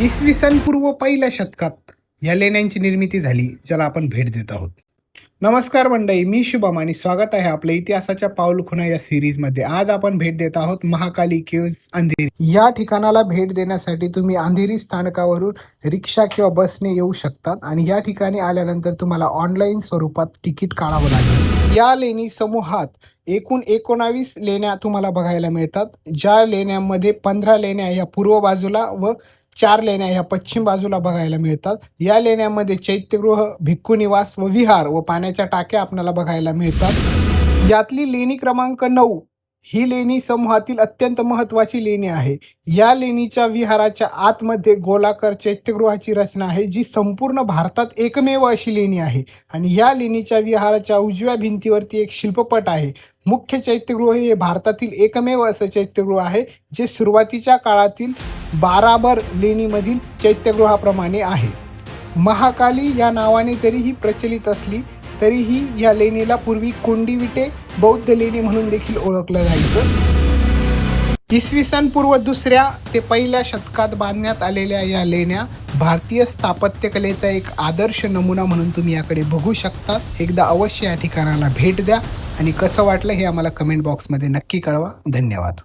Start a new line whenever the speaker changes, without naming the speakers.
इसवी सन पूर्व पहिल्या शतकात या लेण्यांची निर्मिती झाली, ज्याला आपण भेट देत आहोत. नमस्कार मंडळी, मी शुभम आणि स्वागत आहे आपल्या इतिहासाच्या पाऊलखुणा या सिरीजमध्ये. आज आपण भेट देत आहोत महाकाली केव्ज अंधेरी. या ठिकाणाला भेट देण्यासाठी तुम्ही अंधेरी स्थानकावरून रिक्षा किंवा बसने येऊ शकतात आणि या ठिकाणी आल्यानंतर तुम्हाला ऑनलाईन स्वरूपात तिकीट काढावं लागेल. या लेणी समूहात एकूण 19 लेण्या तुम्हाला बघायला मिळतात, ज्या लेण्यांमध्ये 15 लेण्या या पूर्व बाजूला व 4 लेण्या ह्या पश्चिम बाजूला बघायला मिळतात. या लेण्यामध्ये चैत्यगृह, भिक्खू निवास व विहार व पाण्याच्या टाक्या आपल्याला बघायला मिळतात. यातली लेणी क्रमांक 9 ही लेणी समूहातील अत्यंत महत्त्वाची लेणी आहे. या लेणीच्या विहाराच्या आतमध्ये गोलाकार चैत्यगृहाची रचना आहे, जी संपूर्ण भारतात एकमेव अशी लेणी आहे. आणि या लेणीच्या विहाराच्या उजव्या भिंतीवरती एक शिल्पपट आहे. मुख्य चैत्यगृह हे भारतातील एकमेव असं चैत्यगृह आहे, जे सुरुवातीच्या काळातील बाराबर लेणीमधील चैत्यगृहाप्रमाणे आहे. महाकाली या नावाने जरीही प्रचलित असली तरीही या लेणीला पूर्वी कोंडिविटे बौद्ध लेणी म्हणून देखील ओळखलं जायचं. इसवी सन पूर्व 2ऱ्या ते 1ल्या शतकात बांधण्यात आलेल्या या लेण्या भारतीय स्थापत्यकलेचा एक आदर्श नमुना म्हणून तुम्ही याकडे बघू शकता. एकदा अवश्य या ठिकाणाला भेट द्या आणि कसं वाटलं हे आम्हाला कमेंट बॉक्समध्ये नक्की कळवा. धन्यवाद.